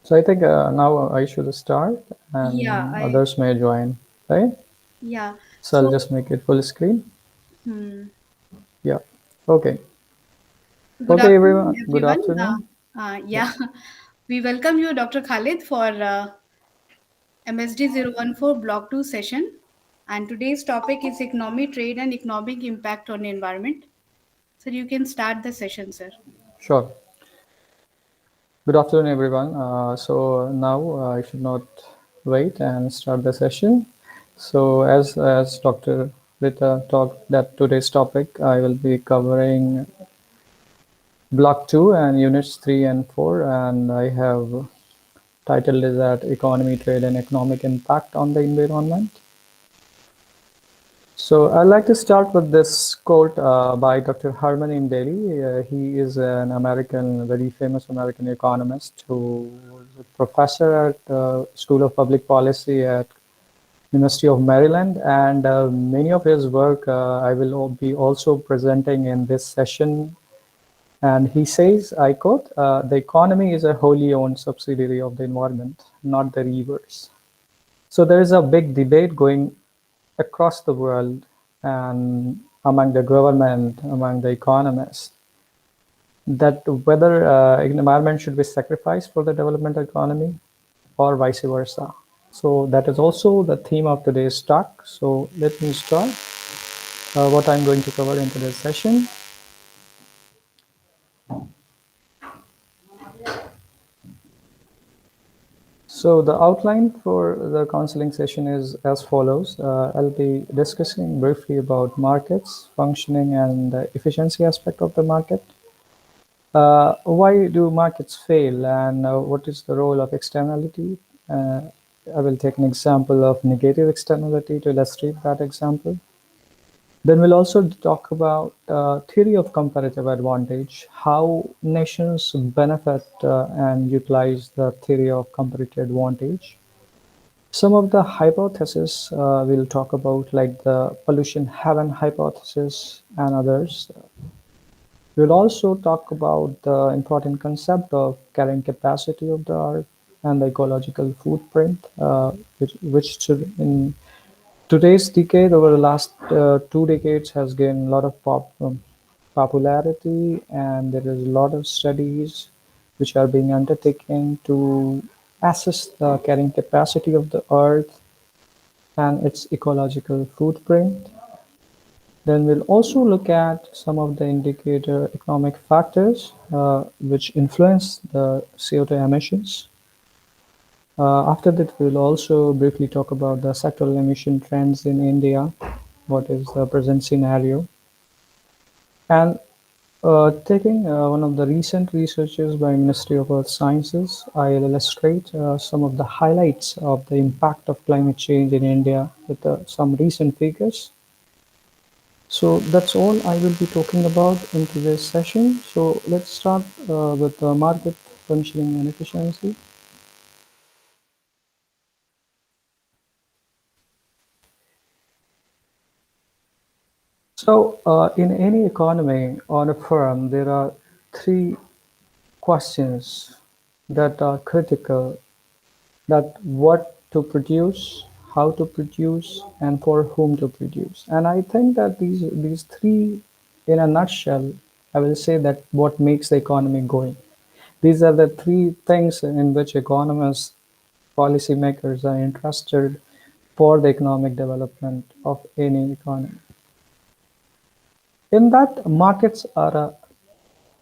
So I think now I should start Yeah, and others may join, right? yeah. So I'll So, just make it full screen. hmm, Yeah. Okay. good Okay, afternoon, everyone. Good everyone. afternoon. Yeah. Yeah, we welcome you, Dr. Khalid, for MSD 014 Block 2 session. And today's topic is economy, trade, and economic impact on the environment. So you can start the session, sir. Sure. Good afternoon, everyone. So now I should not wait and start the session. So as Dr. Rita talked that today's topic, I will be covering block 2 and units 3 and 4, and I have titled it that economy, trade, and economic impact on the environment. So I'd like to start with this quote by Dr. Harman in Delhi. He is an American, very famous American economist who was a professor at School of Public Policy at University of Maryland, and many of his work I will be also presenting in this session. And he says, I quote, "The economy is a wholly owned subsidiary of the environment, not the reverse." So there is a big debate going across the world and among the government, among the economists, that whether environment should be sacrificed for the development economy or vice versa. So that is also the theme of today's talk. So let me start what I'm going to cover in today's session. So the outline for the counseling session is as follows. I'll be discussing briefly about markets, functioning, and the efficiency aspect of the market. Why do markets fail, and what is the role of externality? Uh, I will take an example of negative externality to illustrate that example. Then we'll also talk about theory of comparative advantage, how nations benefit and utilize the theory of comparative advantage. Some of the hypotheses we'll talk about, like the pollution heaven hypothesis and others. We'll also talk about the important concept of carrying capacity of the earth and the ecological footprint, which in today's decade, over the last 2 decades, has gained a lot of popularity, and there is a lot of studies which are being undertaken to assess the carrying capacity of the earth and its ecological footprint. Then we'll also look at some of the indicator economic factors which influence the CO2 emissions. After that, we'll also briefly talk about the sectoral emission trends in India, what is the present scenario, and taking one of the recent researches by Ministry of Earth Sciences, I'll illustrate some of the highlights of the impact of climate change in India with some recent figures. So that's all I will be talking about in today's session. So let's start with the market functioning and efficiency. So in any economy or a firm, there are three questions that are critical: that what to produce, how to produce, and for whom to produce. And I think that these three, in a nutshell, I will say that what makes the economy going. These are the three things in which economists, policymakers are interested for the economic development of any economy. In that, markets are a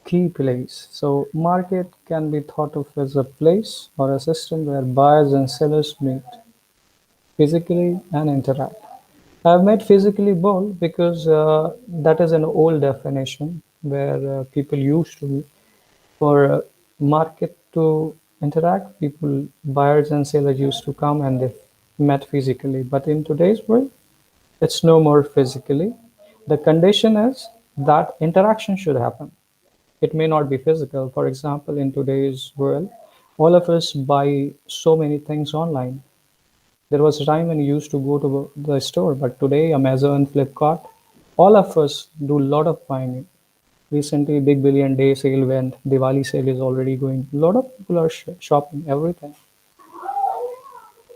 key place. So market can be thought of as a place or a system where buyers and sellers meet physically and interact. I've made physically bold because that is an old definition where people used to, for market to interact, people, buyers and sellers used to come and they met physically. But in today's world, it's no more physically. The condition is that interaction should happen. It may not be physical. For example, in today's world, all of us buy so many things online. There was a time when you used to go to the store, but today Amazon, Flipkart, all of us do a lot of buying. Recently, Big Billion Day sale went. Diwali sale is already going. A lot of people are shopping everything.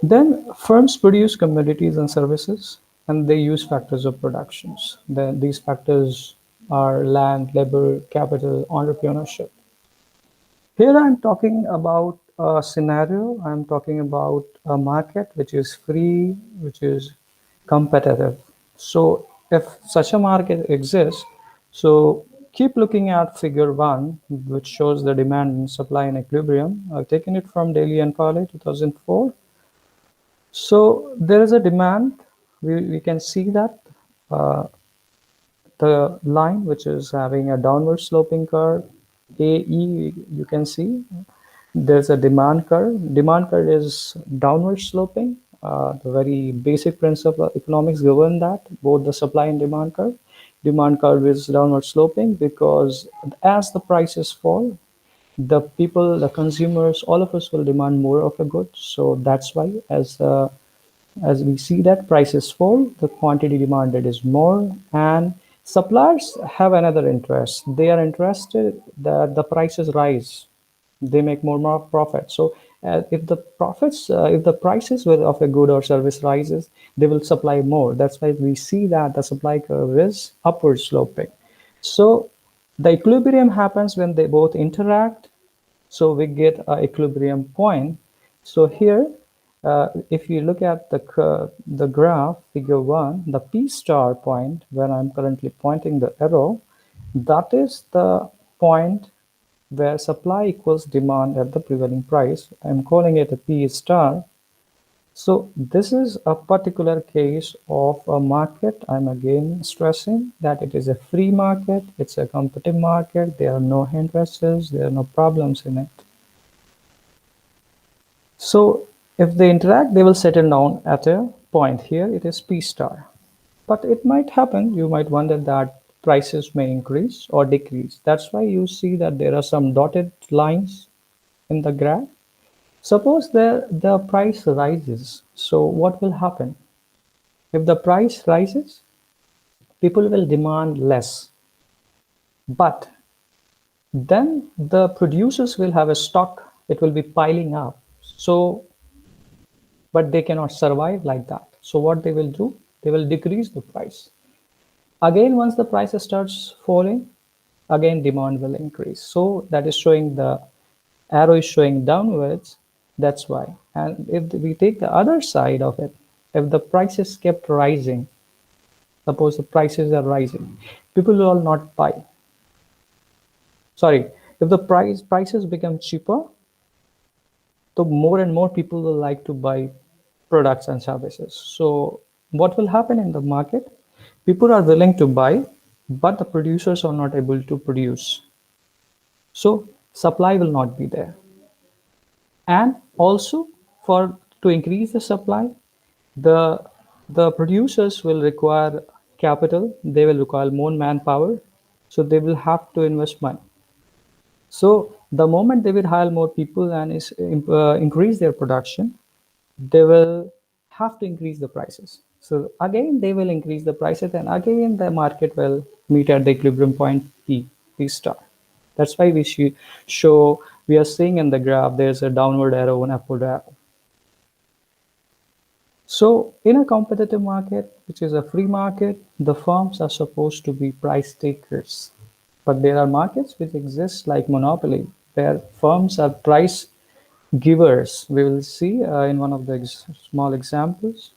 Then firms produce commodities and services, and they use factors of productions. These factors are land, labor, capital, entrepreneurship. Here I'm talking about a scenario. I'm talking about a market which is free, which is competitive. So if such a market exists, so keep looking at figure one, which shows the demand and supply in equilibrium. I've taken it from Daly and Farley, 2004. So there is a demand. We can see that uh, the line which is having a downward sloping curve, AE, you can see there's a demand curve. Demand curve is downward sloping. The very basic principle of economics govern that, both the supply and demand curve. Demand curve is downward sloping because as the prices fall, the people, the consumers, all of us will demand more of a good. So that's why as we see that prices fall, the quantity demanded is more, and suppliers have another interest. They are interested that the prices rise, they make more profit. So if the prices of a good or service rises, they will supply more. That's why we see that the supply curve is upward sloping. So the equilibrium happens when they both interact, so we get a equilibrium point. So here, if you look at the graph, figure one, the P star point, where I'm currently pointing the arrow, that is the point where supply equals demand at the prevailing price. I'm calling it a P star. So this is a particular case of a market. I'm again stressing that it is a free market. It's a competitive market. There are no hindrances. There are no problems in it. So if they interact, they will settle down at a point. Here it is P star. But it might happen, you might wonder that prices may increase or decrease. That's why you see that there are some dotted lines in the graph. Suppose the price rises. So what will happen? If the price rises, people will demand less. But then the producers will have a stock, it will be piling up. So but they cannot survive like that. So what they will do, they will decrease the price. Again, once the price starts falling, again demand will increase. So that is showing the arrow is showing downwards. That's why. And if we take the other side of it, if the prices kept rising, suppose the prices are rising, people will not buy. Sorry, if the prices become cheaper, so more and more people will like to buy products and services. So what will happen in the market? People are willing to buy, but the producers are not able to produce. So supply will not be there. And also for to increase the supply, the the producers will require capital, they will require more manpower, so they will have to invest money. So the moment they will hire more people and increase their production, they will have to increase the prices. So again, they will increase the prices, and again the market will meet at the equilibrium point P star. That's why show we are seeing in the graph there's a downward arrow and upward arrow. So in a competitive market, which is a free market, the firms are supposed to be price takers. But there are markets which exist like monopoly, where firms are price givers. We will see in one of the small examples.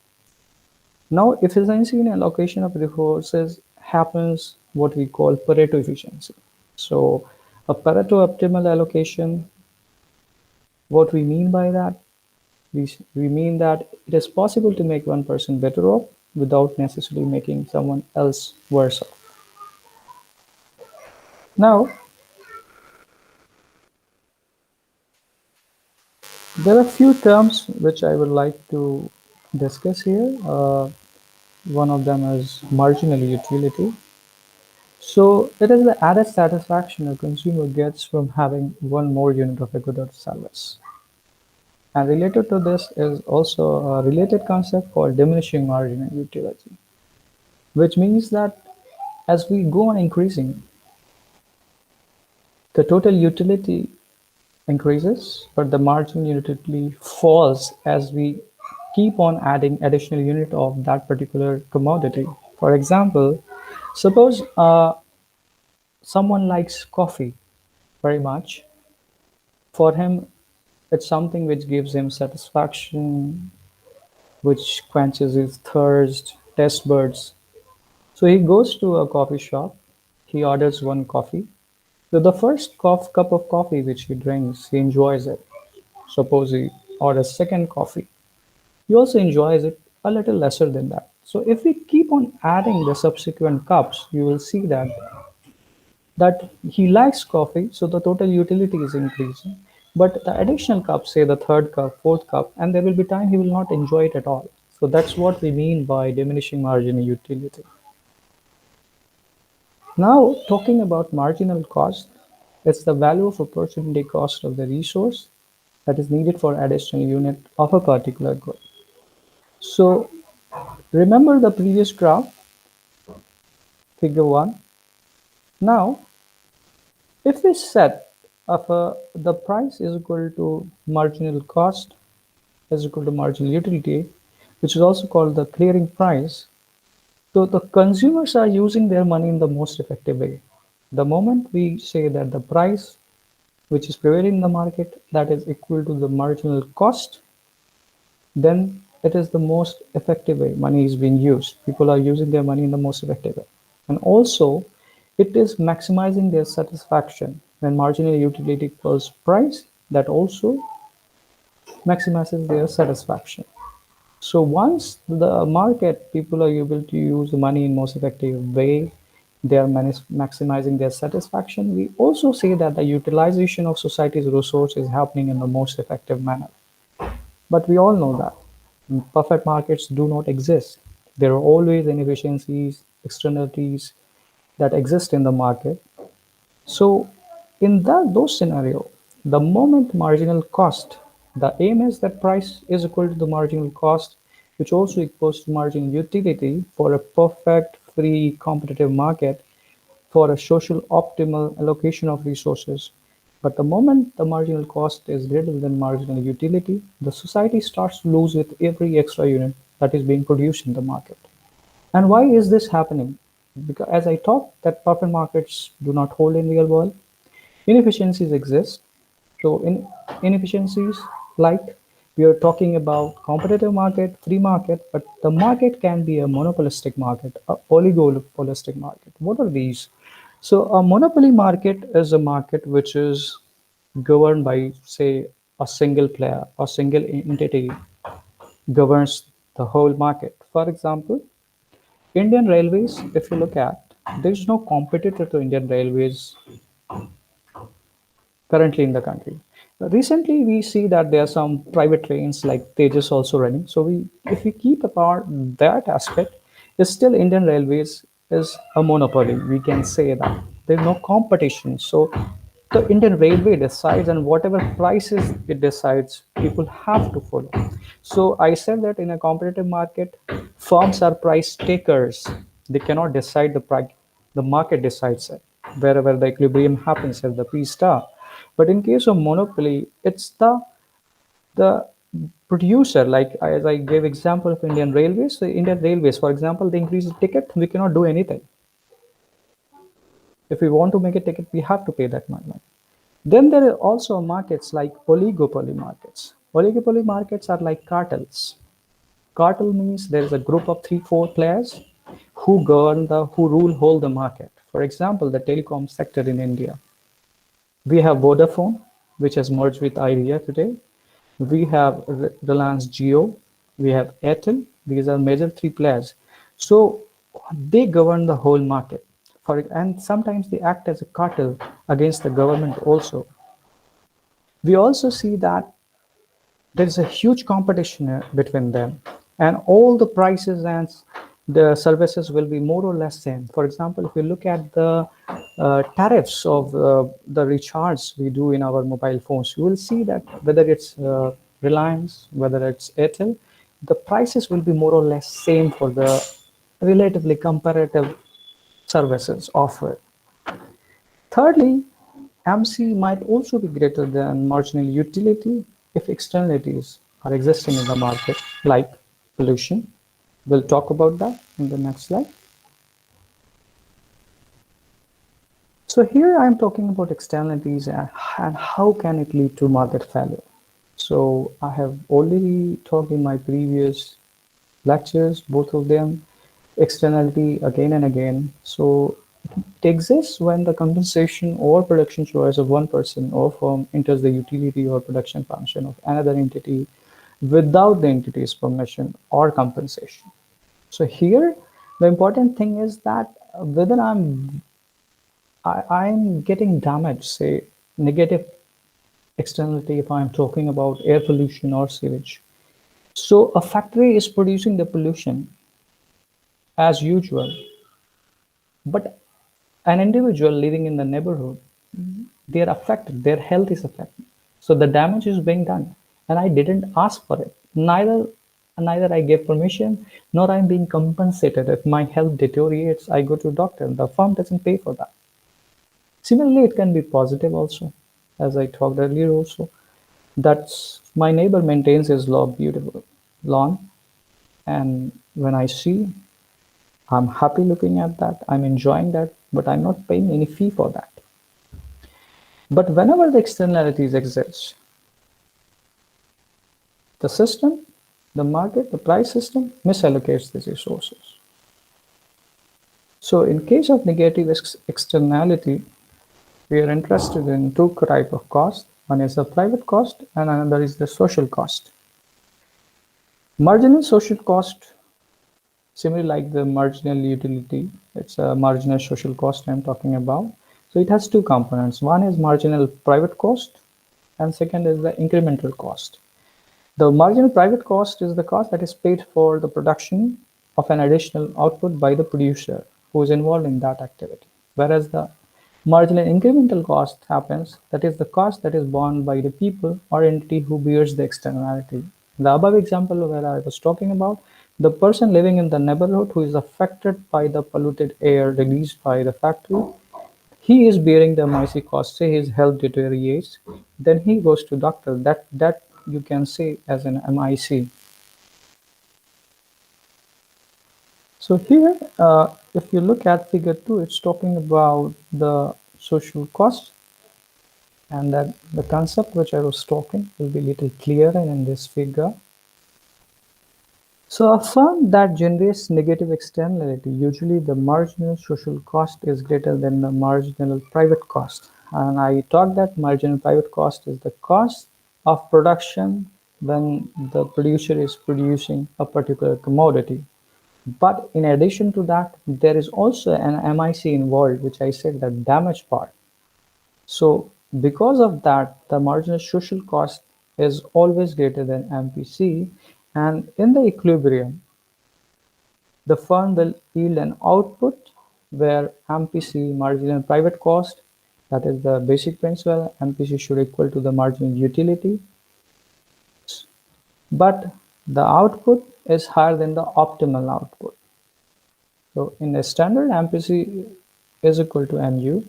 Now, efficiency in allocation of resources happens what we call Pareto efficiency. So a Pareto optimal allocation, what we mean by that? We mean that it is possible to make one person better off without necessarily making someone else worse off. Now, there are a few terms which I would like to discuss here. One of them is marginal utility. So it is the added satisfaction a consumer gets from having one more unit of a good or service. And related to this is also a related concept called diminishing marginal utility, which means that as we go on increasing, the total utility increases, but the marginal utility falls as we keep on adding additional unit of that particular commodity. For example, suppose someone likes coffee very much. For him, it's something which gives him satisfaction, which quenches his thirst, taste buds. So he goes to a coffee shop, he orders one coffee. So the first cup of coffee which he drinks, he enjoys it. Suppose he orders second coffee, he also enjoys it a little lesser than that. So if we keep on adding the subsequent cups, you will see that he likes coffee, so the total utility is increasing. But the additional cup, say the third cup, fourth cup, and there will be time he will not enjoy it at all. So that's what we mean by diminishing marginal utility. Now, talking about marginal cost, it's the value of opportunity cost of the resource that is needed for additional unit of a particular good. So remember the previous graph, figure 1. Now, if we set of the price is equal to marginal cost is equal to marginal utility, which is also called the clearing price. So the consumers are using their money in the most effective way. The moment we say that the price which is prevailing in the market that is equal to the marginal cost, then it is the most effective way money is being used. People are using their money in the most effective way. And also, it is maximizing their satisfaction. When marginal utility equals price, that also maximizes their satisfaction. So once the market people are able to use the money in most effective way, they are maximizing their satisfaction. We also say that the utilization of society's resource is happening in the most effective manner. But we all know that perfect markets do not exist. There are always inefficiencies, externalities that exist in the market. So in those scenario, the moment marginal cost, the aim is that price is equal to the marginal cost, which also equals to marginal utility for a perfect, free, competitive market for a social optimal allocation of resources. But the moment the marginal cost is greater than marginal utility, the society starts to lose with every extra unit that is being produced in the market. And why is this happening? Because as I talked, that perfect markets do not hold in real world. Inefficiencies exist. So inefficiencies like we are talking about competitive market, free market, but the market can be a monopolistic market, a oligopolistic market. What are these? So a monopoly market is a market which is governed by, say, a single player or single entity governs the whole market. For example, Indian Railways, if you look at, there is no competitor to Indian Railways currently in the country. Recently, we see that there are some private trains like Tejas also running. So if we keep apart that aspect, is still Indian Railways is a monopoly. We can say that there's no competition. So the Indian Railway decides, and whatever prices it decides, people have to follow. So I said that in a competitive market, firms are price takers. They cannot decide the price. The market decides it wherever the equilibrium happens at the P star. But in case of monopoly, it's the producer. Like as I gave example of Indian Railways, so Indian Railways, for example, they increase the ticket, we cannot do anything. If we want to make a ticket, we have to pay that money. Then there are also markets like oligopoly markets. Oligopoly markets are like cartels. Cartel means there is a group of 3, 4 players who rule hold the market. For example, the telecom sector in India. We have Vodafone, which has merged with Idea today. We have Reliance Jio. We have Airtel. These are major 3 players. So they govern the whole market. And sometimes they act as a cartel against the government also. We also see that there is a huge competition between them, and all the prices and the services will be more or less same. For example, if you look at the tariffs of the recharge we do in our mobile phones, you will see that whether it's Reliance, whether it's Airtel, the prices will be more or less same for the relatively comparative services offered. Thirdly, MC might also be greater than marginal utility if externalities are existing in the market, like pollution. We'll talk about that in the next slide. So here I'm talking about externalities and how can it lead to market failure. So I have already talked in my previous lectures, both of them, externality again and again. So it exists when the compensation or production choice of one person or firm enters the utility or production function of another entity without the entity's permission or compensation. So here, the important thing is that whether I'm getting damaged, say negative externality, if I'm talking about air pollution or sewage. So a factory is producing the pollution as usual, but an individual living in the neighborhood, they're affected, their health is affected. So the damage is being done, and I didn't ask for it. Neither I gave permission, nor I'm being compensated. If my health deteriorates, I go to doctor. The firm doesn't pay for that. Similarly, it can be positive also, as I talked earlier also. That's my neighbor maintains his beautiful lawn, and when I see, I'm happy looking at that. I'm enjoying that, but I'm not paying any fee for that. But whenever the externalities exist, the system, the market, the price system misallocates these resources. So in case of negative externality, we are interested in two type of cost. One is the private cost and another is the social cost. Marginal social cost, similarly like the marginal utility, it's a marginal social cost I'm talking about. So it has two components. One is marginal private cost and second is the incremental cost. The marginal private cost is the cost that is paid for the production of an additional output by the producer who is involved in that activity. Whereas the marginal incremental cost happens, that is the cost that is borne by the people or entity who bears the externality. The above example where I was talking about, the person living in the neighborhood who is affected by the polluted air released by the factory, he is bearing the MIC cost. Say his health deteriorates, then he goes to doctor. That you can say as an MIC. So here, if you look at figure 2, it's talking about the social cost, and that the concept which I was talking will be a little clearer in this figure. So a firm that generates negative externality, usually the marginal social cost is greater than the marginal private cost. And I taught that marginal private cost is the cost of production when the producer is producing a particular commodity. But in addition to that, there is also an MIC involved, which I said the damage part. So because of that, the marginal social cost is always greater than MPC. And in the equilibrium, the firm will yield an output where MPC, marginal private cost, that is the basic principle, MPC should equal to the marginal utility, but the output is higher than the optimal output. So in the standard, MPC is equal to MU,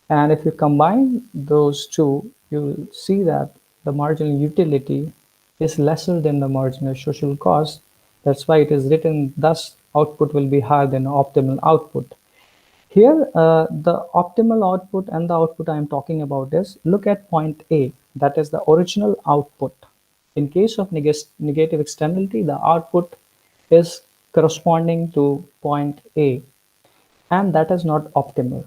and if you combine those two, you will see that the marginal utility is lesser than the marginal social cost. That's why it is written thus output will be higher than optimal output. Here, the optimal output and the output I am talking about is, look at point A, that is the original output. In case of negative externality, the output is corresponding to point A, and that is not optimal.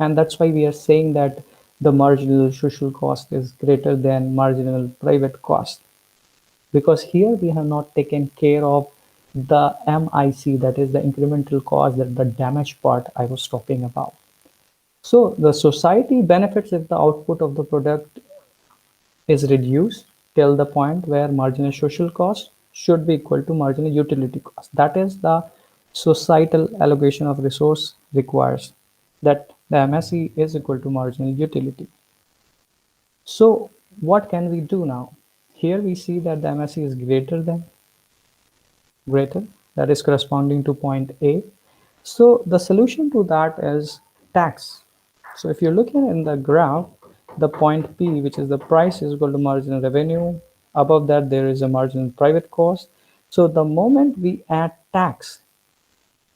And that's why we are saying that the marginal social cost is greater than marginal private cost, because here we have not taken care of the MIC, that is the incremental cost, that the damage part I was talking about. So the society benefits if the output of the product is reduced till the point where marginal social cost should be equal to marginal utility cost. That is the societal allocation of resource requires that the MSE is equal to marginal utility. So what can we do now? here we see that the MSE is greater, that is corresponding to point A. So the solution to that is tax. So if you're looking in the graph, the point P, which is the price, is equal to marginal revenue. Above that, there is a marginal private cost. So the moment we add tax,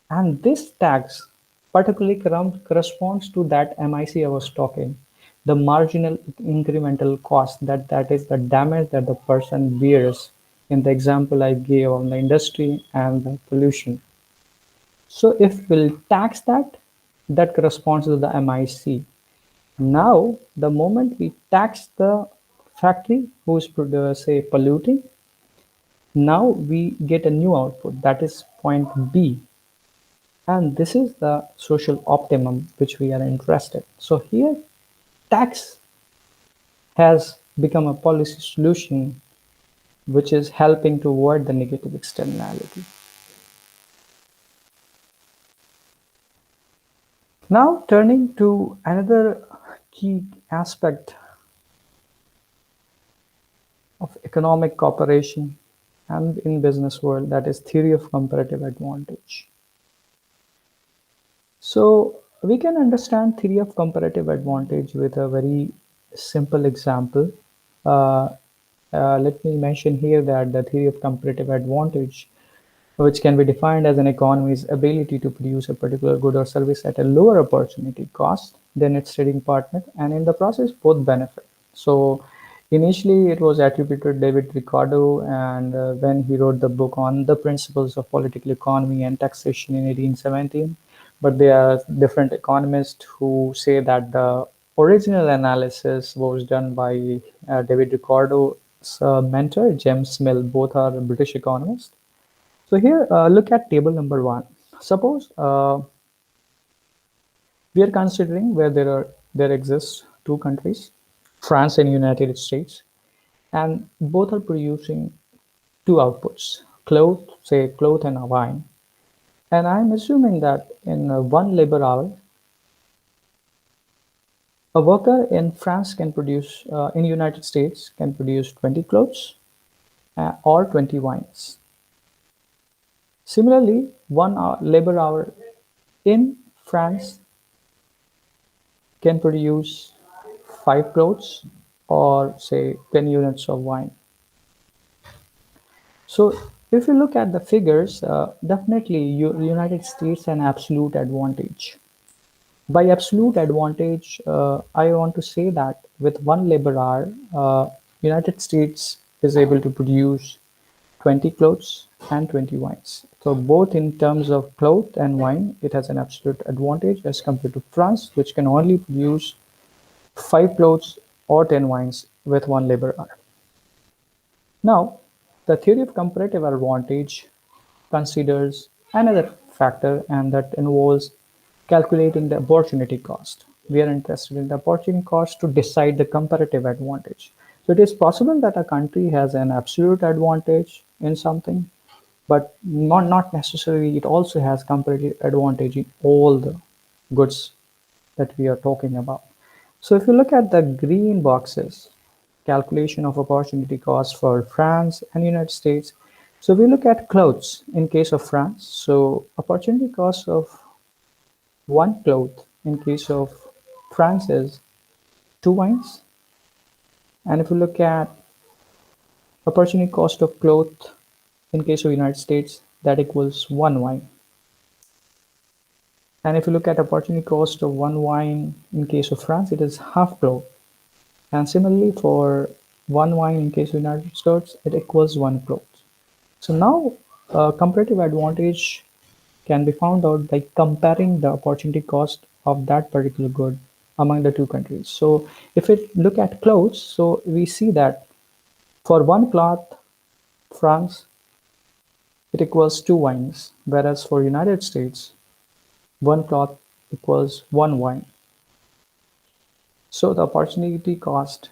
and this tax particularly corresponds to that MIC I was talking, the marginal incremental cost, that is the damage that the person bears in the example I gave on the industry and the pollution. So if we'll tax that, that corresponds to the MIC. Now, the moment we tax the factory who's say polluting, now we get a new output, that is point B. And this is the social optimum which we are interested. So here, tax has become a policy solution which is helping to avoid the negative externality. Now, turning to another key aspect of economic cooperation and in business world, that is theory of comparative advantage. So we can understand theory of comparative advantage with a very simple example. Uh, Let me mention here that the theory of comparative advantage, which can be defined as an economy's ability to produce a particular good or service at a lower opportunity cost than its trading partner, and in the process, both benefit. So, initially, it was attributed to David Ricardo, and when he wrote the book on the principles of political economy and taxation in 1817. But there are different economists who say that the original analysis was done by David Ricardo's mentor, James Mill. Both are British economists. So here, look at table number one. Suppose we are considering where there exists two countries, France and United States, and both are producing two outputs, cloth and a wine. And I'm assuming that in one labor hour, a worker in France can produce, in United States, can produce 20 clothes or 20 wines. Similarly, labor hour in France can produce 5 clothes or say 10 units of wine. So if you look at the figures, definitely the United States an absolute advantage. By absolute advantage, I want to say that with one labor hour, United States is able to produce 20 clothes and 20 wines. So both in terms of cloth and wine, it has an absolute advantage as compared to France, which can only produce 5 clothes or 10 wines with one labor hour. Now, the theory of comparative advantage considers another factor, and that involves calculating the opportunity cost. We are interested in the opportunity cost to decide the comparative advantage. So it is possible that a country has an absolute advantage in something, but not necessarily it also has comparative advantage in all the goods that we are talking about. So if you look at the green boxes, calculation of opportunity cost for France and United States. So we look at clothes in case of France. So opportunity cost of one cloth in case of France is two wines. And if you look at opportunity cost of cloth in case of United States, that equals one wine. And if you look at opportunity cost of one wine in case of France, it is half cloth. And similarly for one wine in case of United States, it equals one cloth. So now comparative advantage can be found out by comparing the opportunity cost of that particular good among the two countries. So if we look at clothes, so we see that for one cloth, France, it equals two wines, whereas for United States, one cloth equals one wine. So the opportunity cost,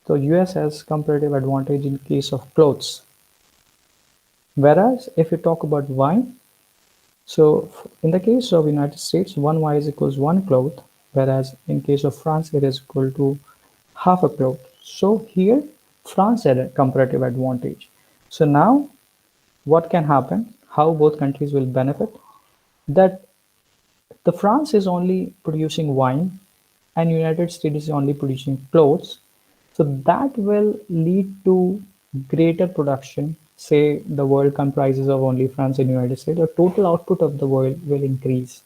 so US has comparative advantage in case of clothes. Whereas if you talk about wine, so in the case of United States, one wine is equals one cloth, whereas in case of France, it is equal to half a cloth. So here France had a comparative advantage. So now what can happen, how both countries will benefit, that the France is only producing wine and United States is only producing clothes. So that will lead to greater production. Say the world comprises of only France and United States, the total output of the world will increase.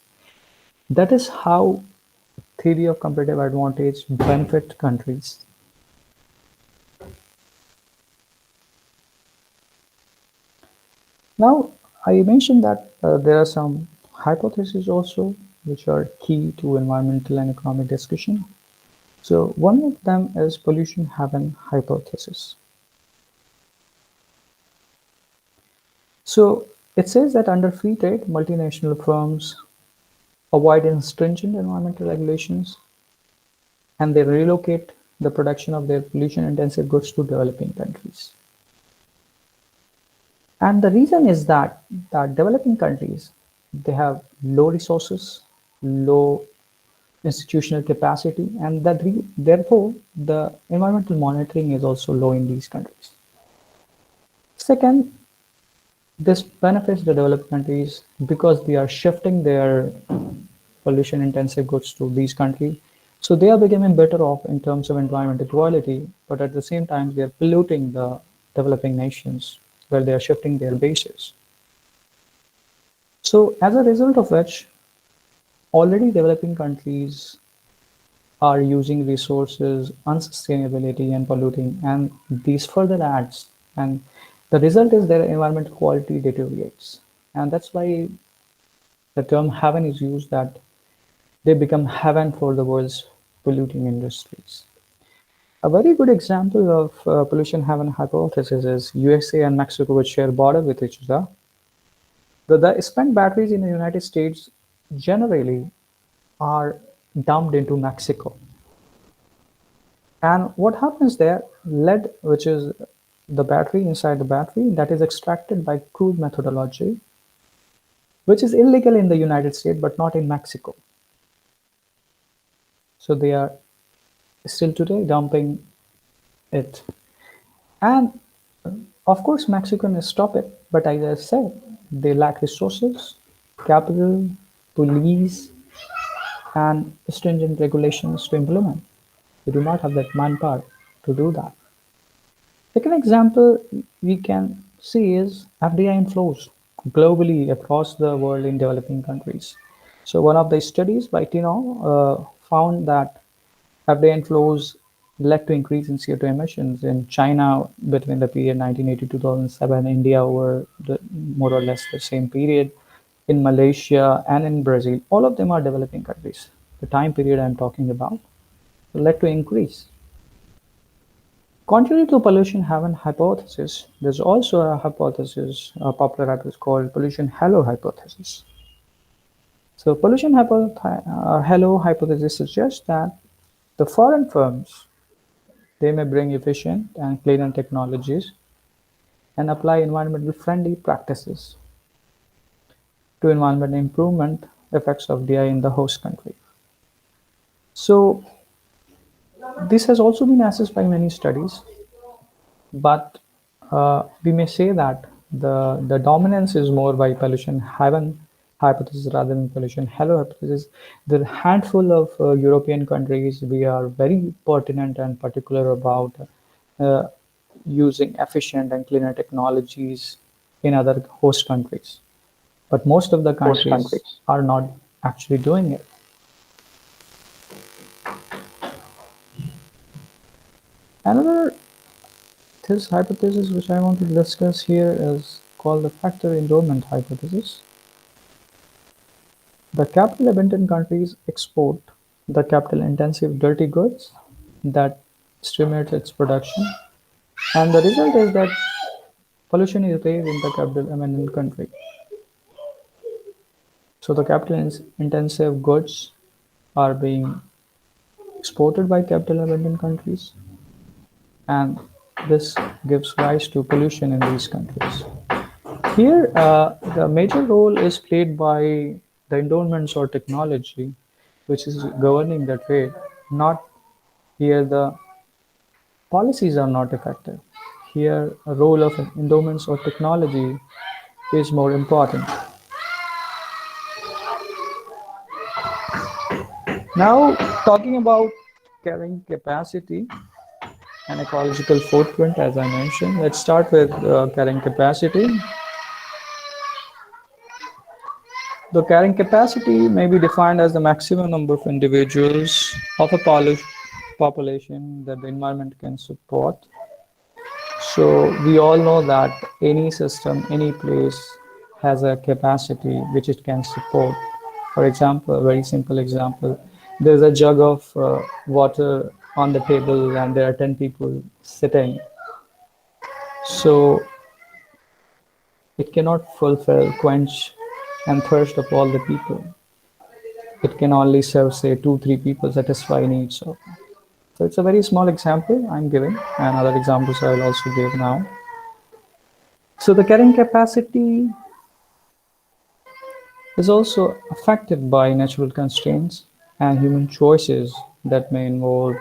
That is how theory of comparative advantage benefit countries. Now, I mentioned that there are some hypotheses also which are key to environmental and economic discussion. So one of them is pollution heaven hypothesis. So it says that under free trade, multinational firms avoid stringent environmental regulations and they relocate the production of their pollution intensive goods to developing countries. And the reason is that developing countries, they have low resources, low institutional capacity, and therefore the environmental monitoring is also low in these countries. Second, this benefits the developed countries because they are shifting their pollution intensive goods to these countries. So they are becoming better off in terms of environmental quality, but at the same time, they are polluting the developing nations where they are shifting their bases. So as a result of which, already developing countries are using resources, unsustainability and polluting, and these further adds, and the result is their environmental quality deteriorates. And that's why the term heaven is used, that they become heaven for the world's polluting industries. A very good example of pollution heaven hypothesis is USA and Mexico, which share border with each other. The spent batteries in the United States generally are dumped into Mexico. And what happens there, lead, which is the battery inside the battery, that is extracted by crude methodology, which is illegal in the United States but not in Mexico. So they are still today dumping it. And of course, Mexicans stop it, but as I said, they lack resources, capital, police, and stringent regulations to implement. They do not have that manpower to do that. Second example we can see is FDI inflows globally across the world in developing countries. So one of the studies by Tino found that FDI inflows led to increase in CO2 emissions in China between the period 1980 to 2007, India over more or less the same period, in Malaysia and in Brazil. All of them are developing countries. The time period I'm talking about led to increase. Contrary to pollution heaven hypothesis, there's also a hypothesis, a popular hypothesis called pollution halo hypothesis. So halo hypothesis suggests that the foreign firms, they may bring efficient and cleaner technologies and apply environmental friendly practices to environmental improvement effects of DI in the host country. So this has also been assessed by many studies, but we may say that the dominance is more by pollution heaven hypothesis rather than pollution halo hypothesis. The handful of European countries, we are very pertinent and particular about uh, using efficient and cleaner technologies in other host countries, but most of the countries are not actually doing it. Another this hypothesis which I want to discuss here is called the factor endowment hypothesis. The capital-abundant countries export the capital-intensive dirty goods that stimulate its production, and the result is that pollution is raised in the capital-abundant country. So the capital-intensive goods are being exported by capital-abundant countries, and this gives rise to pollution in these countries. Here, the major role is played by the endowments or technology, which is governing the trade, not here the Policies are not effective. Here, a role of endowments or technology is more important. Now, talking about carrying capacity and ecological footprint, as I mentioned, let's start with carrying capacity. The carrying capacity may be defined as the maximum number of individuals of a population that the environment can support. So we all know that any system, any place has a capacity which it can support. For example, a very simple example, there's a jug of water on the table and there are 10 people sitting. So it cannot fulfill, quench, and thirst of all the people. It can only serve, say, two, three people, satisfy needs of. So it's a very small example I'm giving, and other examples I will also give now. So the carrying capacity is also affected by natural constraints and human choices that may involve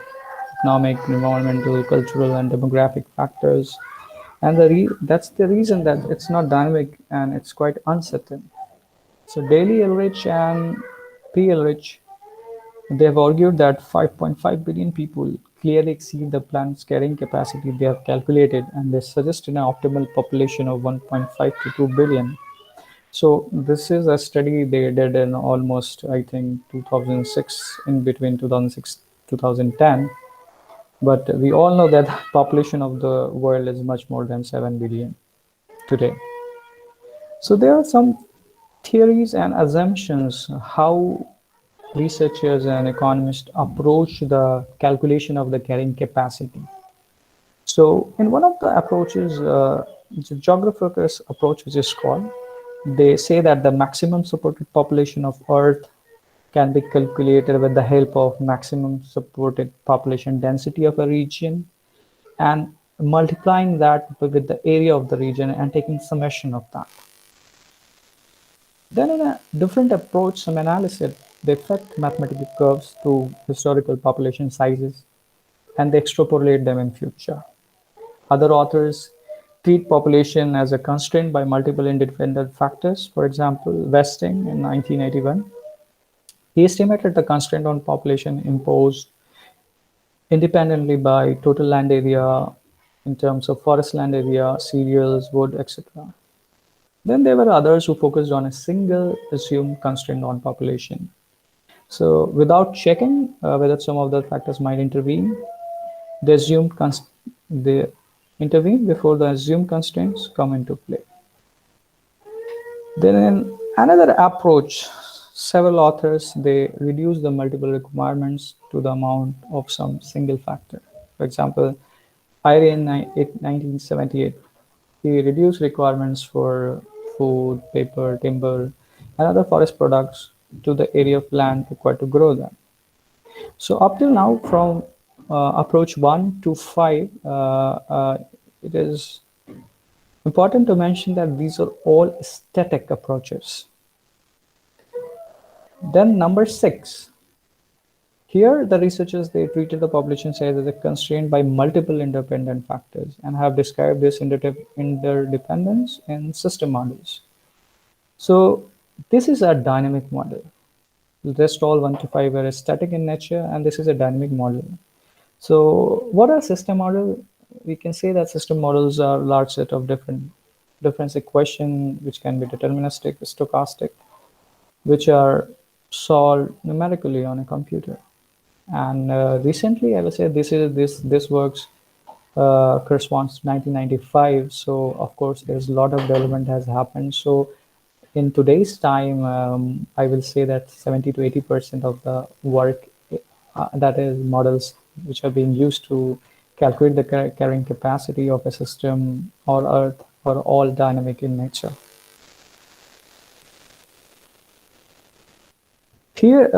economic, environmental, cultural, and demographic factors. And that's the reason that it's not dynamic and it's quite uncertain. So daily Elrich and P. Elrich, they have argued that 5.5 billion people clearly exceed the planet's carrying capacity they have calculated, and they suggest an optimal population of 1.5 to 2 billion. So this is a study they did in almost, I think, 2006, in between 2006 2010. But we all know that population of the world is much more than 7 billion today. So there are some theories and assumptions how researchers and economists approach the calculation of the carrying capacity. So in one of the approaches, the geographical approach, which is called, they say that the maximum supported population of Earth can be calculated with the help of maximum supported population density of a region and multiplying that with the area of the region and taking summation of that. Then in a different approach, some analysis, they affect mathematical curves to historical population sizes and they extrapolate them in future. Other authors treat population as a constraint by multiple independent factors. For example, Westing in 1981, he estimated the constraint on population imposed independently by total land area in terms of forest land area, cereals, wood, etc. Then there were others who focused on a single assumed constraint on population. So without checking whether some of the factors might intervene, they assumed they intervene before the assumed constraints come into play. Then in another approach, several authors they reduce the multiple requirements to the amount of some single factor. For example, Ire in 1978, he reduced requirements for food, paper, timber, and other forest products to the area of land required to grow them. So up till now, from approach 1 to 5, it is important to mention that these are all static approaches. Then number 6. Here, the researchers they treated the population size as a constraint by multiple independent factors and have described this interdependence in system models. So this is a dynamic model. The rest all 1 to 5 are static in nature, and this is a dynamic model. So what are system model? We can say that system models are a large set of different difference equation which can be deterministic, stochastic, which are solved numerically on a computer. And recently, I will say this works corresponds to 1995. So of course, there's a lot of development has happened. So in today's time, I will say that 70 to 80% of the work that is models which are being used to calculate the carrying capacity of a system or Earth are all dynamic in nature. Here,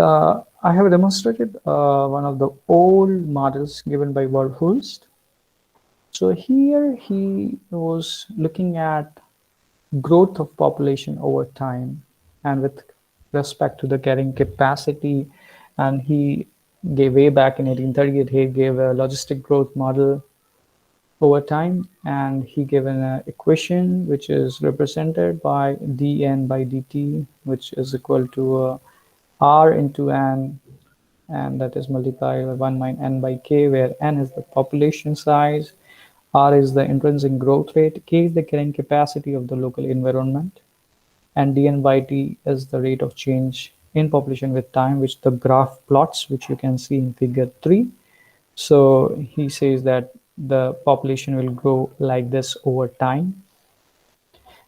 I have demonstrated one of the old models given by Verhulst. So here he was looking at growth of population over time and with respect to the carrying capacity. And he gave way back in 1838, he gave a logistic growth model over time, and he given an equation which is represented by dn by dt, which is equal to r into n, and that is multiplied by 1 minus n by k, where n is the population size, r is the intrinsic growth rate, k is the carrying capacity of the local environment, and dn by t is the rate of change in population with time, which the graph plots, which you can see in figure 3. So he says that the population will grow like this over time.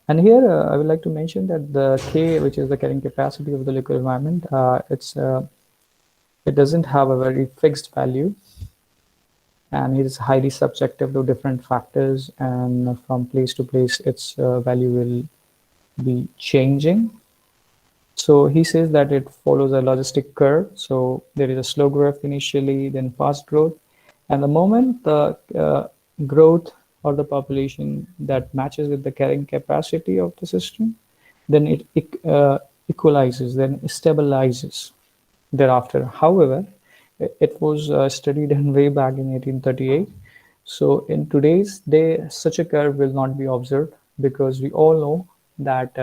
And here I would like to mention that the K, which is the carrying capacity of the local environment, it doesn't have a very fixed value, and it is highly subjective to different factors, and from place to place, its value will be changing. So he says that it follows a logistic curve. So there is a slow growth initially, then fast growth. And the moment the growth or the population that matches with the carrying capacity of the system, then it equalizes, then stabilizes thereafter. However, it was studied in way back in 1838. So in today's day, such a curve will not be observed, because we all know that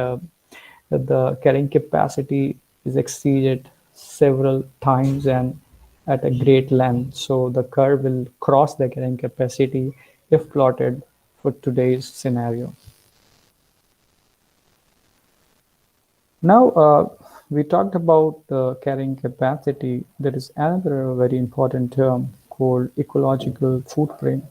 the carrying capacity is exceeded several times and at a great length. So the curve will cross the carrying capacity if plotted for today's scenario. Now, we talked about the carrying capacity. There is another very important term called ecological footprint.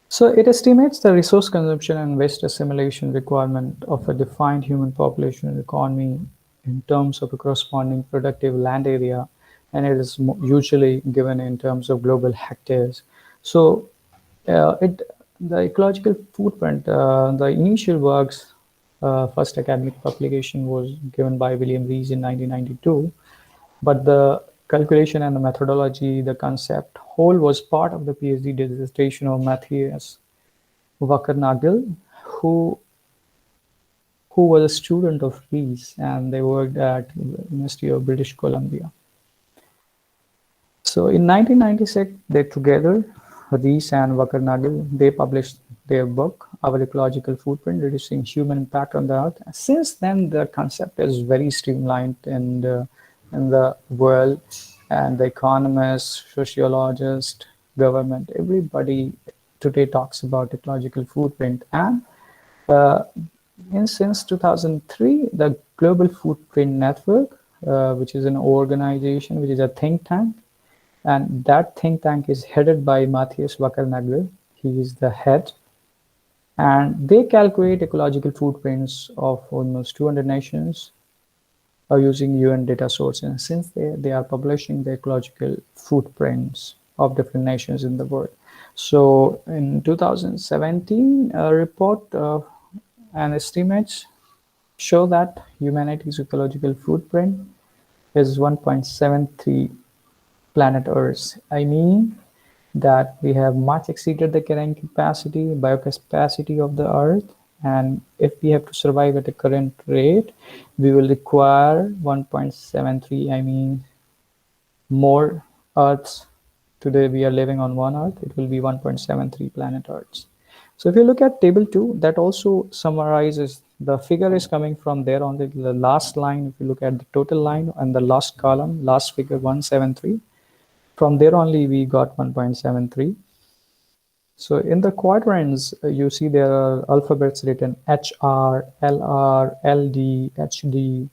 So it estimates the resource consumption and waste assimilation requirement of a defined human population and economy in terms of a corresponding productive land area, and it is usually given in terms of global hectares. So it the ecological footprint, the initial works, first academic publication was given by William Rees in 1992, but the calculation and the methodology, the concept whole was part of the PhD dissertation of Matthias Wackernagel, who who was a student of Rees, and they worked at University of British Columbia. So in 1996, they together, Rees and Wackernagel, they published their book, Our Ecological Footprint, Reducing Human Impact on the Earth. Since then, the concept is very streamlined in the world, and the economists, sociologists, government, everybody today talks about ecological footprint. And uh, since 2003, the Global Footprint Network, which is an organization, which is a think tank, and that think tank is headed by Matthias Wackernagel. He is the head, and they calculate ecological footprints of almost 200 nations using UN data sources. And since they are publishing the ecological footprints of different nations in the world. So in 2017, a report and estimates show that humanity's ecological footprint is 1.73 planet Earth. I mean that we have much exceeded the carrying capacity, biocapacity of the Earth, and if we have to survive at the current rate, we will require 1.73. I mean, more Earths. Today we are living on one Earth. It will be 1.73 planet Earths. So if you look at table 2, that also summarizes, the figure is coming from there on the last line. If you look at the total line and the last column, last figure 173, from there only we got 1.73. So in the quadrants, you see there are alphabets written HR, LR, LD, HD.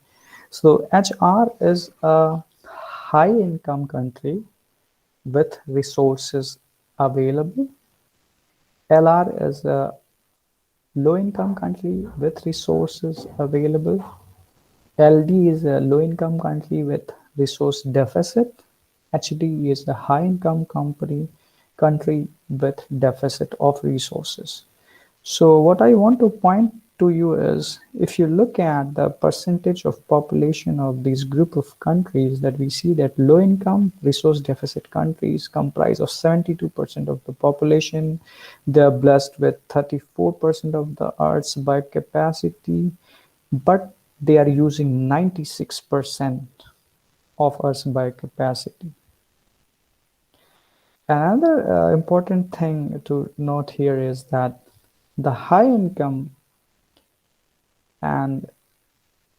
So HR is a high income country with resources available. LR is a low income country with resources available. LD is a low income country with resource deficit. HD is a high income country with deficit of resources. So what I want to point to you is, if you look at the percentage of population of these group of countries, that we see that low income resource deficit countries comprise of 72% of the population. They're blessed with 34% of the earth's biocapacity, but they are using 96% of earth's biocapacity. Another important thing to note here is that the high income and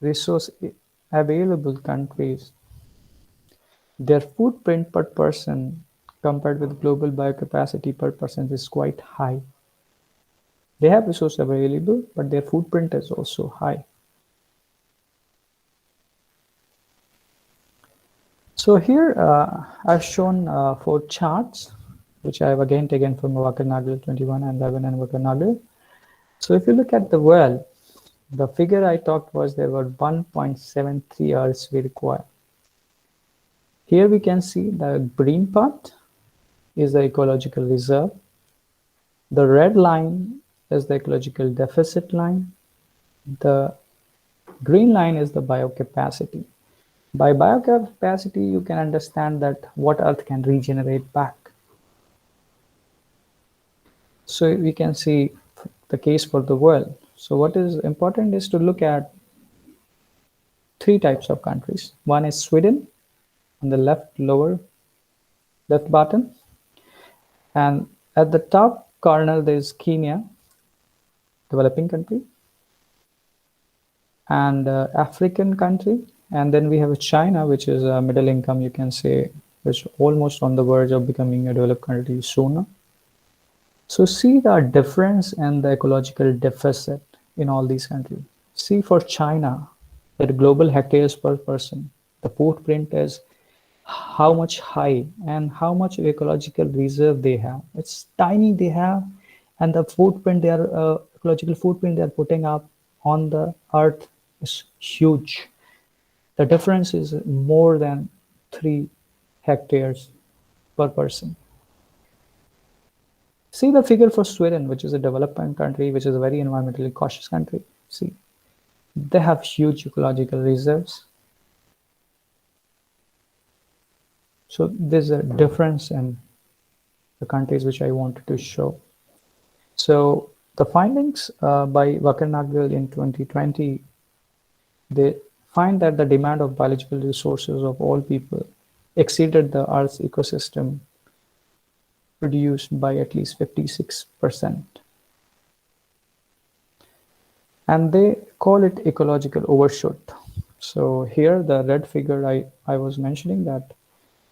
resource available countries, their footprint per person compared with global biocapacity per person is quite high. They have resource available, but their footprint is also high. So here I've shown four charts, which I have again taken from Wakanagal 21 and 11 and Wakanagal. So if you look at the well, the figure I talked was there were 1.73 hours we require. Here we can see the green part is the ecological reserve. The red line is the ecological deficit line. The green line is the biocapacity. By biocapacity, you can understand that what Earth can regenerate back. So we can see the case for the world. So what is important is to look at three types of countries. One is Sweden on the left lower left bottom, and at the top corner there is Kenya, developing country, and African country, and then we have China, which is a middle income, you can say, which almost on the verge of becoming a developed country sooner. So see the difference and the ecological deficit in all these countries. See for China, that global hectares per person, the footprint is how much high and how much ecological reserve they have. It's tiny they have, and the footprint they are ecological footprint they are putting up on the earth is huge. The difference is more than 3 hectares per person. See the figure for Sweden, which is a developing country, which is a very environmentally cautious country. See, they have huge ecological reserves. So there's a difference in the countries which I wanted to show. So the findings by Wakernagel in 2020, they find that the demand of biological resources of all people exceeded the Earth's ecosystem produced by at least 56%. And they call it ecological overshoot. So here the red figure I was mentioning, that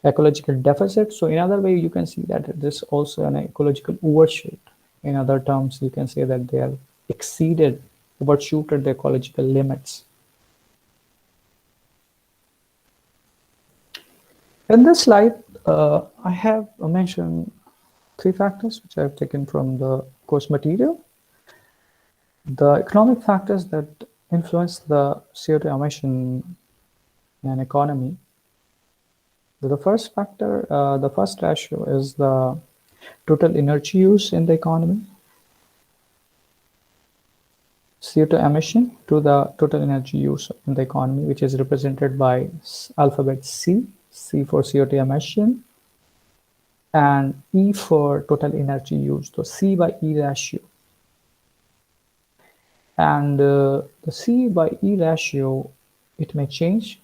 ecological deficit. So in other way, you can see that this also an ecological overshoot. In other terms, you can say that they have exceeded, overshooted the ecological limits. In this slide, I have mentioned 3 factors which I have taken from the course material. The economic factors that influence the CO2 emission in an economy. The first factor, the first ratio is the total energy use in the economy. CO2 emission to the total energy use in the economy, which is represented by alphabet C, C for CO2 emission, and E for total energy use, so C by E ratio. And the C by E ratio, it may change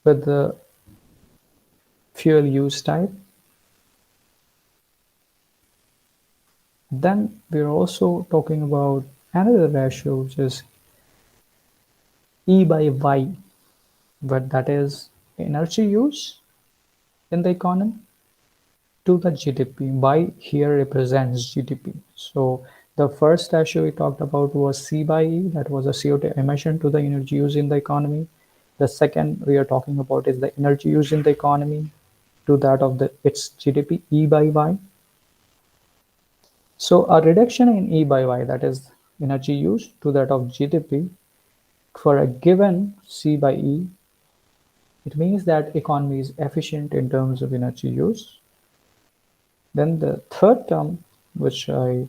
with the fuel use type. Then we're also talking about another ratio, which is E by Y, but that is energy use in the economy to the GDP. Y here represents GDP. So the first ratio we talked about was C by E, that was a CO2 emission to the energy use in the economy. The second we are talking about is the energy use in the economy to that of its GDP, E by Y. So a reduction in E by Y, that is energy use to that of GDP, for a given C by E, it means that economy is efficient in terms of energy use. Then the third term, which I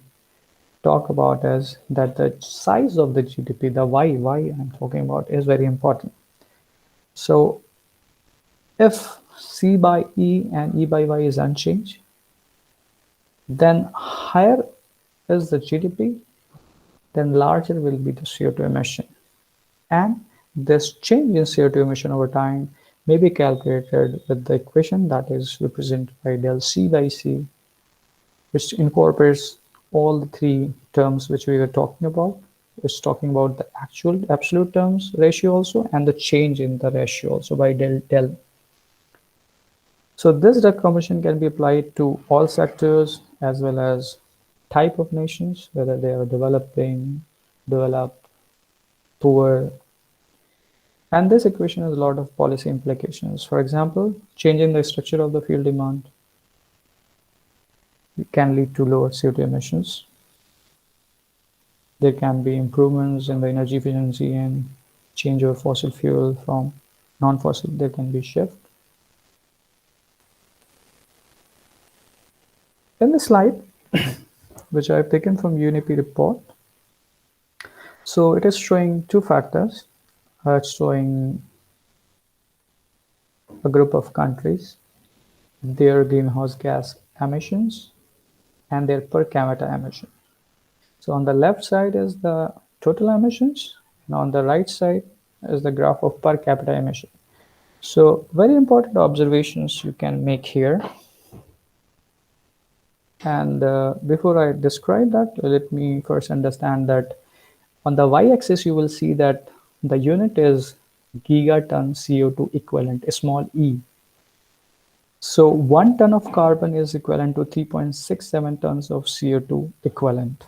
talk about, is that the size of the GDP, the Y I'm talking about, is very important. So if C by E and E by Y is unchanged, then higher is the GDP, then larger will be the CO2 emission. And this change in CO2 emission over time may be calculated with the equation that is represented by del C by C, which incorporates all the three terms which we were talking about. It's talking about the actual absolute terms ratio also and the change in the ratio also by del. So this decomposition can be applied to all sectors as well as type of nations, whether they are developing, developed, poor. And this equation has a lot of policy implications. For example, changing the structure of the field demand can lead to lower CO2 emissions. There can be improvements in the energy efficiency and change of fossil fuel from non-fossil. There can be shift. In the slide, which I've taken from UNEP report, so it is showing two factors. It's showing a group of countries, their greenhouse gas emissions, and their per capita emission. So on the left side is the total emissions, and on the right side is the graph of per capita emission. So very important observations you can make here. And before I describe that, let me first understand that on the y-axis, you will see that the unit is gigaton CO2 equivalent, small e. So 1 ton of carbon is equivalent to 3.67 tons of CO2 equivalent.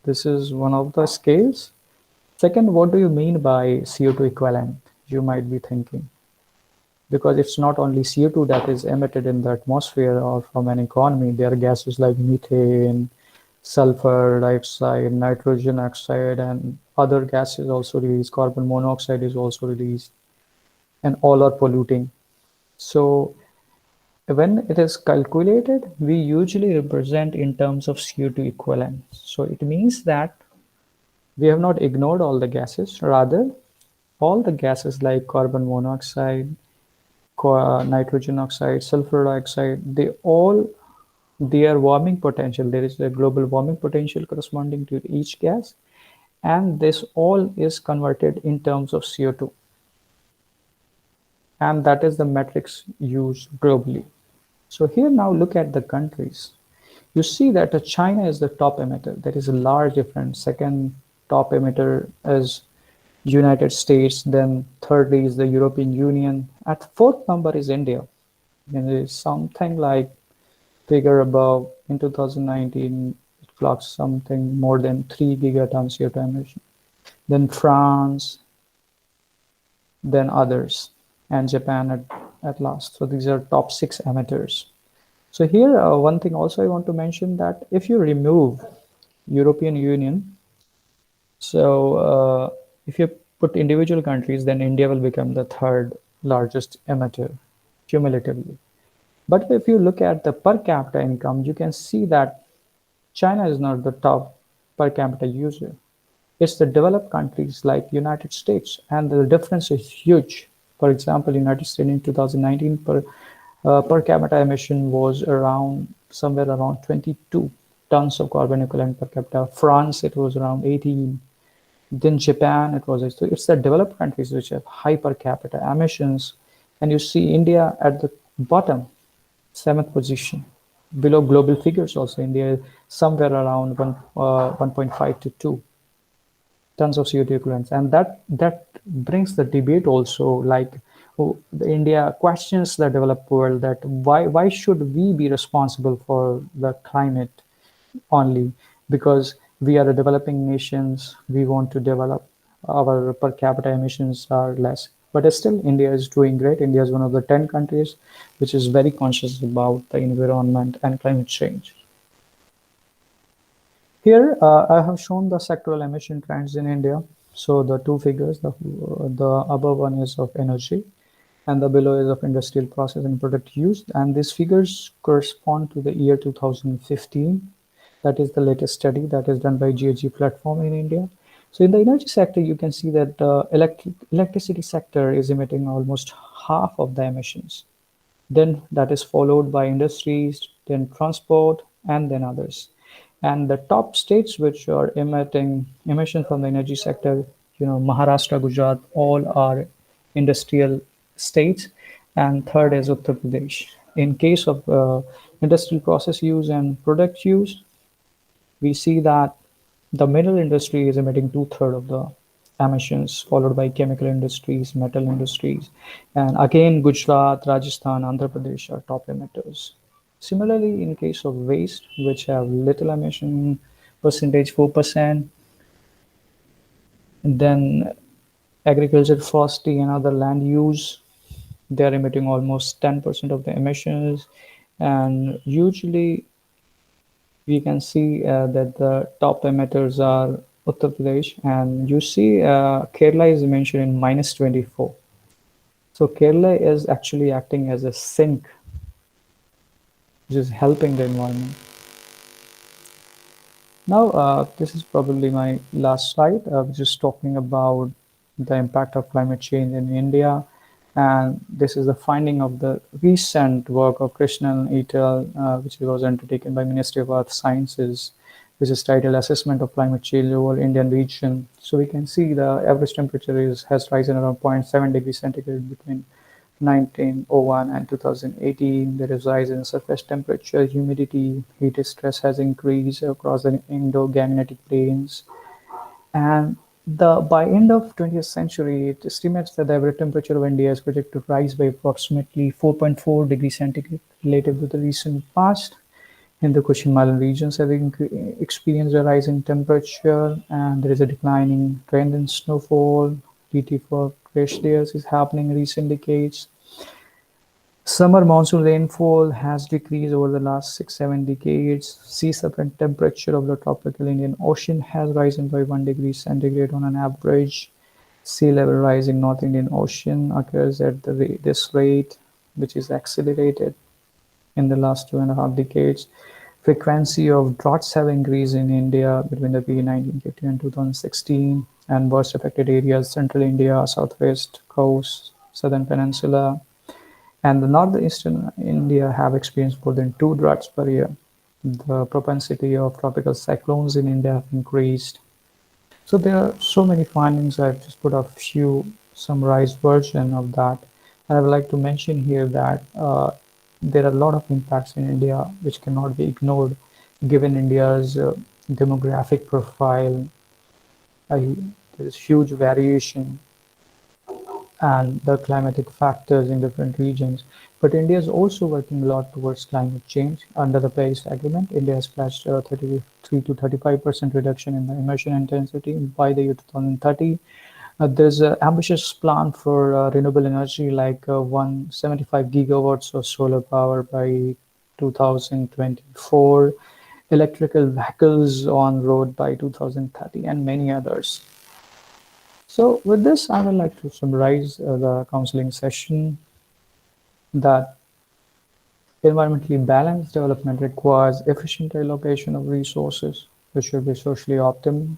This is one of the scales. Second, what do you mean by CO2 equivalent? You might be thinking. Because it's not only CO2 that is emitted in the atmosphere or from an economy, there are gases like methane, sulfur dioxide, nitrogen oxide, and other gases also released. Carbon monoxide is also released, and all are polluting. So when it is calculated, we usually represent in terms of CO2 equivalent. So it means that we have not ignored all the gases, rather all the gases like carbon monoxide, nitrogen oxide, sulfur dioxide, their warming potential, there is a global warming potential corresponding to each gas, and this all is converted in terms of CO2. And that is the metrics used globally. So here now look at the countries. You see that China is the top emitter. There is a large difference. Second top emitter is United States, then thirdly is the European Union. At fourth number is India. And it is something like figure above in 2019, it clocks something more than 3 gigatons CO2 emission. Then France, then others, and Japan at last. So these are top 6 emitters. So here, one thing also I want to mention that if you remove European Union, so if you put individual countries, then India will become the third largest emitter cumulatively. But if you look at the per capita income, you can see that China is not the top per capita user. It's the developed countries like United States, and the difference is huge. For example, United States in 2019 per capita emission was around somewhere around 22 tons of carbon equivalent per capita. France, it was around 18. Then Japan, it was, so it's the developed countries which have high per capita emissions. And you see India at the bottom, 7th position. Below global figures also, India is somewhere around 1.5 to 2 tons of CO2 equivalents. And that brings the debate also, like India questions the developed world that why should we be responsible for the climate only? Because we are a developing nations, we want to develop, our per capita emissions are less. But still, India is doing great. India is one of the 10 countries which is very conscious about the environment and climate change. Here, I have shown the sectoral emission trends in India. So the two figures, the above one is of energy, and the below is of industrial process and product use. And these figures correspond to the year 2015. That is the latest study that is done by GHG platform in India. So in the energy sector, you can see that the electricity sector is emitting almost half of the emissions. Then that is followed by industries, then transport, and then others. And the top states which are emitting emission from the energy sector, Maharashtra, Gujarat, all are industrial states. and third is Uttar Pradesh. In case of industrial process use and product use, we see that the mineral industry is emitting two-thirds of the emissions, followed by chemical industries, metal industries, and again Gujarat, Rajasthan, Andhra Pradesh are top emitters. Similarly, in case of waste, which have little emission percentage, 4%, then agriculture, forestry, and other land use, they are emitting almost 10% of the emissions. And usually we can see that the top emitters are Uttar Pradesh, and you see Kerala is mentioned in minus 24. So Kerala is actually acting as a sink, which is helping the environment. Now, this is probably my last slide, which is talking about the impact of climate change in India. And this is the finding of the recent work of Krishnan et al., which was undertaken by Ministry of Earth Sciences, which is titled Assessment of Climate Change over Indian Region. So we can see the average temperature has risen around zero point 0.7 degrees centigrade between 1901 and 2018. There is rise in surface temperature, humidity, heat stress has increased across the Indo-Gangetic plains. And by end of 20th century, it estimates that the average temperature of India is projected to rise by approximately 4.4 degrees centigrade relative to the recent past. In the Himalayan regions have experienced a rise in temperature, and there is a declining trend in snowfall. DT for glaciers is happening in recent decades. Summer monsoon rainfall has decreased over the last 6-7 decades. Sea surface temperature of the tropical Indian Ocean has risen by 1 degree centigrade on an average. Sea level rise in North Indian Ocean occurs at this rate, which is accelerated in the last 2.5 decades. Frequency of droughts have increased in India between the period 1950 and 2016, and worst affected areas central India, southwest coast, southern peninsula, and the northeastern India have experienced more than two droughts per year. The propensity of tropical cyclones in India have increased. So there are so many findings. I've just put a few summarized version of that. And I would like to mention here that there are a lot of impacts in India which cannot be ignored given India's demographic profile. There is huge variation and the climatic factors in different regions. But India is also working a lot towards climate change. Under the Paris Agreement, India has pledged a 33 to 35% reduction in the emission intensity by the year 2030. There's an ambitious plan for renewable energy like 175 gigawatts of solar power by 2024, electrical vehicles on road by 2030, and many others. So with this, I would like to summarize the counseling session that environmentally balanced development requires efficient allocation of resources, which should be socially optimal.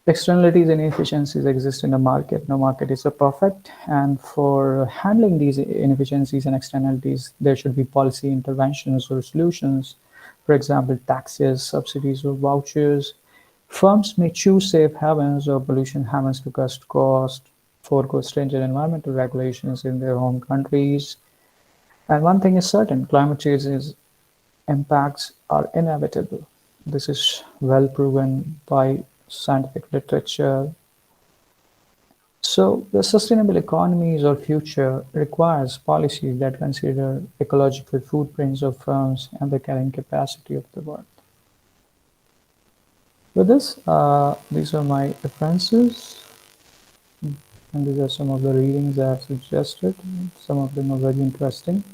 Externalities and inefficiencies exist in the market. No market is perfect, and for handling these inefficiencies and externalities, there should be policy interventions or solutions. For example, taxes, subsidies, or vouchers. Firms may choose safe havens or pollution havens to cut cost, forego stringent environmental regulations in their home countries. And one thing is certain, climate change's impacts are inevitable. This is well proven by scientific literature. So the sustainable economies or future requires policies that consider ecological footprints of firms and the carrying capacity of the world. With this, these are my references, and these are some of the readings I have suggested. Some of them are very interesting.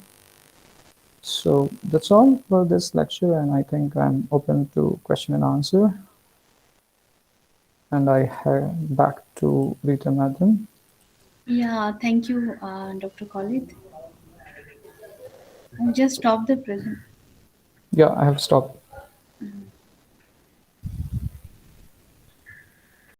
So that's all for this lecture, and I think I'm open to question and answer. And I hand back to Rita Madam. Yeah, thank you, Dr. Khalid. I'll just stop the present. Yeah, I have stopped.